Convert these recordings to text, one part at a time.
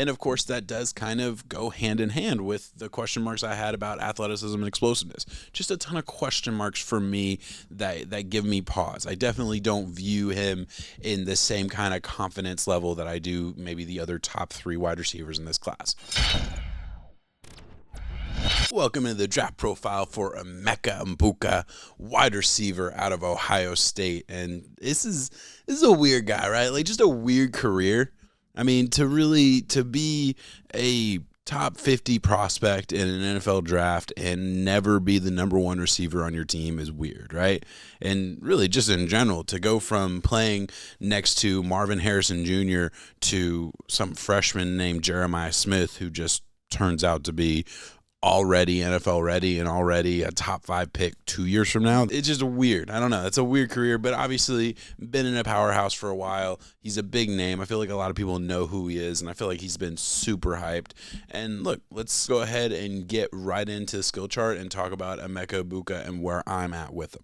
And of course, that does kind of go hand in hand with the question marks I had about athleticism and explosiveness. Just a ton of question marks for me that give me pause. I definitely don't view him in the same kind of confidence level that I do maybe the other top 3 wide receivers in this class. Welcome to the draft profile for Emeka Egbuka, wide receiver out of Ohio State. And this is a weird guy, right? Like, just a weird career. I mean, to be a top 50 prospect in an NFL draft and never be the number 1 receiver on your team is weird, right? And really, just in general, to go from playing next to Marvin Harrison Jr. to some freshman named Jeremiah Smith, who just turns out to be already NFL ready and already a top 5 pick 2 years from now. It's just weird. I don't know. It's a weird career, but obviously been in a powerhouse for a while. He's a big name. I feel like a lot of people know who he is, and I feel like he's been super hyped. And look, let's go ahead and get right into skill chart and talk about Emeka Egbuka and where I'm at with him.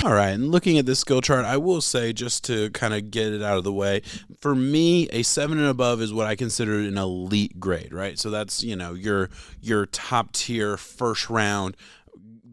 All right, and looking at this skill chart, I will say, just to kind of get it out of the way, for me, a 7 and above is what I consider an elite grade, right? So that's, your top tier first round.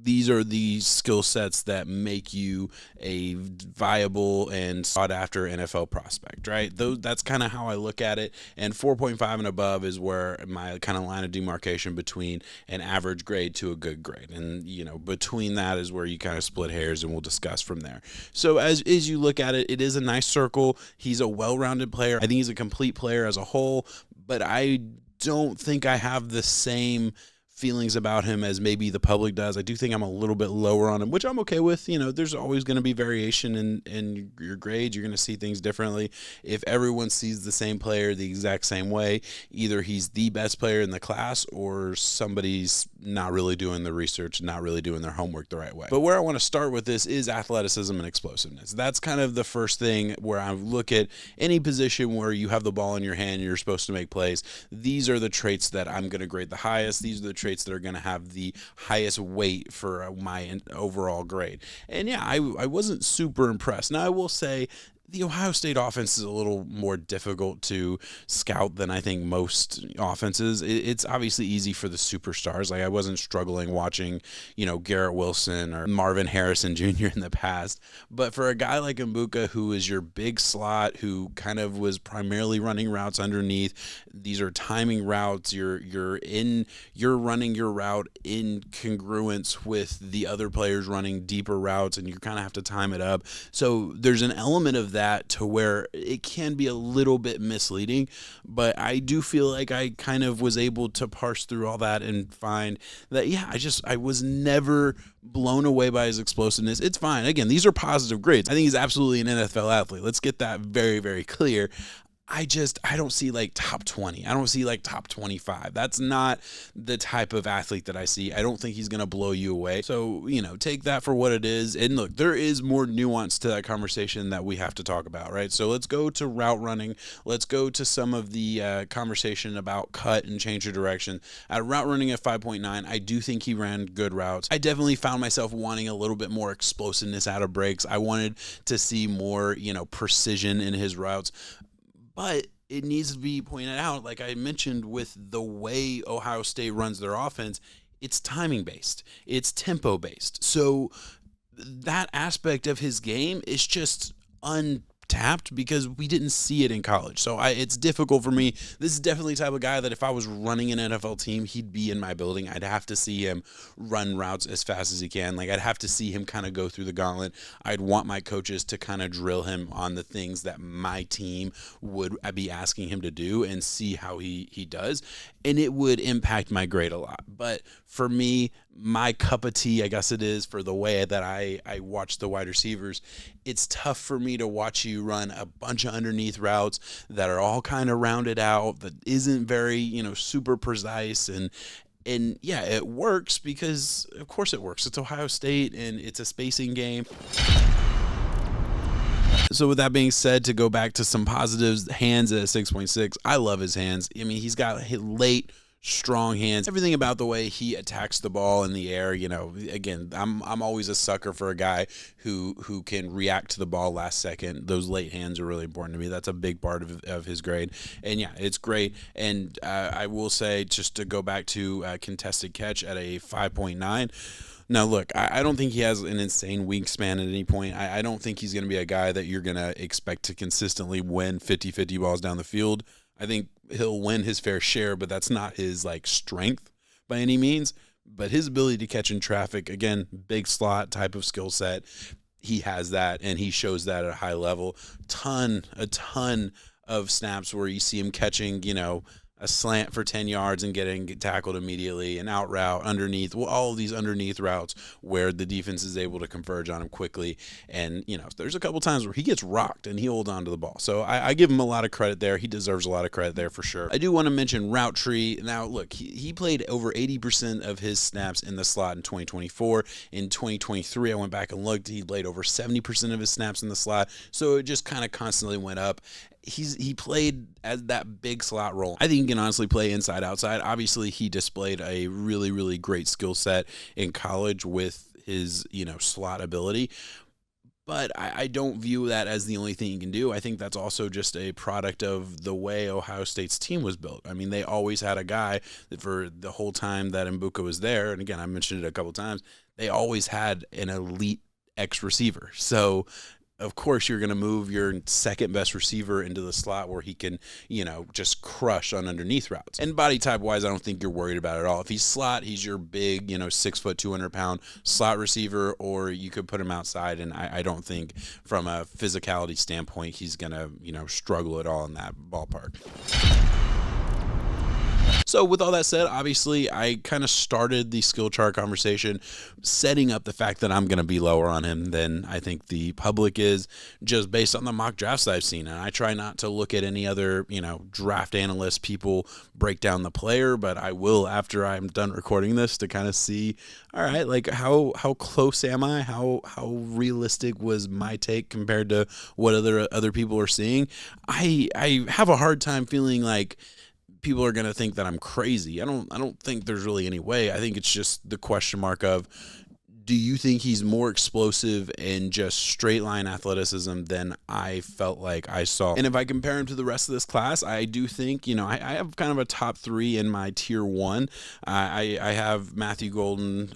These are the skill sets that make you a viable and sought-after NFL prospect, right? That's kind of how I look at it. And 4.5 and above is where my kind of line of demarcation between an average grade to a good grade. And, between that is where you kind of split hairs, and we'll discuss from there. So as you look at it, it is a nice circle. He's a well-rounded player. I think he's a complete player as a whole, but I don't think I have the same feelings about him as maybe the public does. I do think I'm a little bit lower on him, which I'm okay with. There's always going to be variation in your grades. You're going to see things differently. If everyone sees the same player the exact same way, either he's the best player in the class or somebody's not really doing the research, not really doing their homework the right way. But where I want to start with this is athleticism and explosiveness. That's kind of the first thing where I look at any position where you have the ball in your hand and you're supposed to make plays. These are the traits that I'm going to grade the highest. These are the traits that are going to have the highest weight for my overall grade. And yeah, I wasn't super impressed. Now, I will say the Ohio State offense is a little more difficult to scout than I think most offenses. It's obviously easy for the superstars. Like, I wasn't struggling watching, Garrett Wilson or Marvin Harrison Jr. in the past. But for a guy like Egbuka, who is your big slot, who kind of was primarily running routes underneath, these are timing routes. You're running your route in congruence with the other players running deeper routes, and you kind of have to time it up. So there's an element of that to where it can be a little bit misleading, but I do feel like I kind of was able to parse through all that and find that, yeah, I was never blown away by his explosiveness. It's fine. Again, these are positive grades. I think he's absolutely an NFL athlete. Let's get that very, very clear. I don't see like top 20. I don't see like top 25. That's not the type of athlete that I see. I don't think he's going to blow you away. So, take that for what it is. And look, there is more nuance to that conversation that we have to talk about, right? So let's go to route running. Let's go to some of the conversation about cut and change of direction. At route running at 5.9, I do think he ran good routes. I definitely found myself wanting a little bit more explosiveness out of breaks. I wanted to see more, precision in his routes. But it needs to be pointed out, like I mentioned, with the way Ohio State runs their offense, it's timing based. It's tempo based. So that aspect of his game is just untapped because we didn't see it in college. So it's difficult for me. This is definitely the type of guy that if I was running an NFL team, he'd be in my building. I'd have to see him run routes as fast as he can. Like, I'd have to see him kind of go through the gauntlet. I'd want my coaches to kind of drill him on the things that my team would be asking him to do and see how he does. And it would impact my grade a lot. But for me, my cup of tea, I guess it is, for the way that I watch the wide receivers, it's tough for me to watch you run a bunch of underneath routes that are all kind of rounded out, that isn't very, super precise. And yeah, it works because, of course it works. It's Ohio State, and it's a spacing game. So with that being said, to go back to some positives, hands at 6.6, I love his hands. I mean, he's got late strong hands, everything about the way he attacks the ball in the air. Again, I'm always a sucker for a guy who can react to the ball last second. Those late hands are really important to me. That's a big part of his grade. And yeah, it's great. And I will say, just to go back to contested catch at a 5.9. Now, look, I don't think he has an insane wingspan at any point. I don't think he's going to be a guy that you're going to expect to consistently win 50-50 balls down the field. I think he'll win his fair share, but that's not his strength by any means. But his ability to catch in traffic, again, big slot type of skill set, he has that, and he shows that at a high level. A ton of snaps where you see him catching, a slant for 10 yards and getting tackled immediately, an out route underneath, all of these underneath routes where the defense is able to converge on him quickly. And, there's a couple times where he gets rocked and he holds on to the ball. So I give him a lot of credit there. He deserves a lot of credit there for sure. I do want to mention route tree. Now, look, he played over 80% of his snaps in the slot in 2024. In 2023, I went back and looked. He played over 70% of his snaps in the slot. So it just kind of constantly went up. He played as that big slot role. I think he can honestly play inside outside. Obviously, he displayed a really, really great skill set in college with his, slot ability. But I don't view that as the only thing he can do. I think that's also just a product of the way Ohio State's team was built. I mean, they always had a guy that for the whole time that Egbuka was there, and again, I mentioned it a couple times, they always had an elite X receiver. So of course, you're going to move your second best receiver into the slot where he can, just crush on underneath routes. And body type wise, I don't think you're worried about it at all. If he's slot, he's your big, 6 foot, 200 pound slot receiver, or you could put him outside. And I don't think from a physicality standpoint, he's going to, struggle at all in that ballpark. So with all that said, obviously, I kind of started the skill chart conversation setting up the fact that I'm going to be lower on him than I think the public is, just based on the mock drafts I've seen. And I try not to look at any other, draft analyst people break down the player, but I will after I'm done recording this to kind of see, all right, how close am I? How realistic was my take compared to what other people are seeing? I have a hard time feeling like people are going to think that I'm crazy. I don't think there's really any way. I think it's just the question mark of, do you think he's more explosive and just straight line athleticism than I felt like I saw? And if I compare him to the rest of this class, I do think, I have kind of a top 3 in my tier 1. I have Matthew Golden,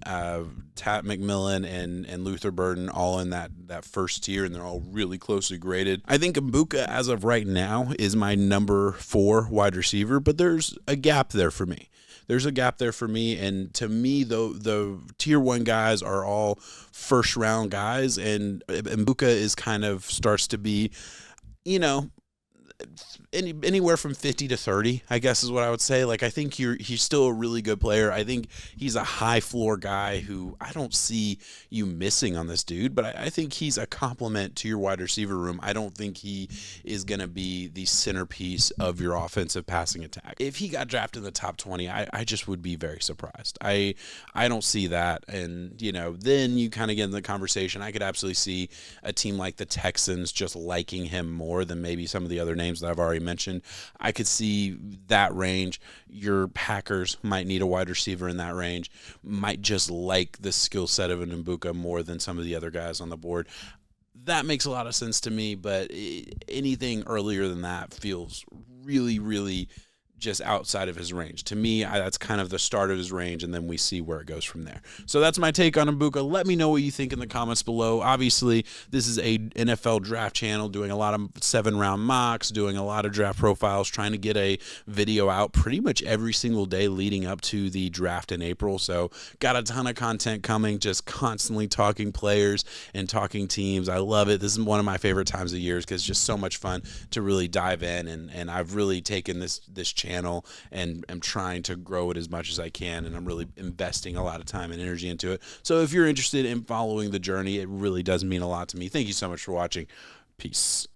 Tat McMillan, and Luther Burden all in that first tier, and they're all really closely graded. I think Egbuka, as of right now, is my number 4 wide receiver, but there's a gap there for me. And to me, though, the tier 1 guys are all first round guys, and Egbuka is kind of starts to be, anywhere from 50 to 30, I guess is what I would say. I think he's still a really good player. I think he's a high floor guy who I don't see you missing on this dude, but I think he's a complement to your wide receiver room. I don't think he is going to be the centerpiece of your offensive passing attack. If he got drafted in the top 20, I just would be very surprised. I don't see that. And, then you kind of get in the conversation. I could absolutely see a team like the Texans just liking him more than maybe some of the other names that I've already mentioned. I could see that range. Your Packers might need a wide receiver in that range, might just like the skill set of an Egbuka more than some of the other guys on the board. That makes a lot of sense to me, but anything earlier than that feels really, really just outside of his range. To me, that's kind of the start of his range, and then we see where it goes from there. So that's my take on Egbuka. Let me know what you think in the comments below. Obviously, this is a NFL draft channel doing a lot of 7-round mocks, doing a lot of draft profiles, trying to get a video out pretty much every single day leading up to the draft in April. So got a ton of content coming, just constantly talking players and talking teams. I love it. This is one of my favorite times of years because it's just so much fun to really dive in, and I've really taken this channel and am trying to grow it as much as I can, and I'm really investing a lot of time and energy into it. So if you're interested in following the journey, it really does mean a lot to me. Thank you so much for watching. Peace.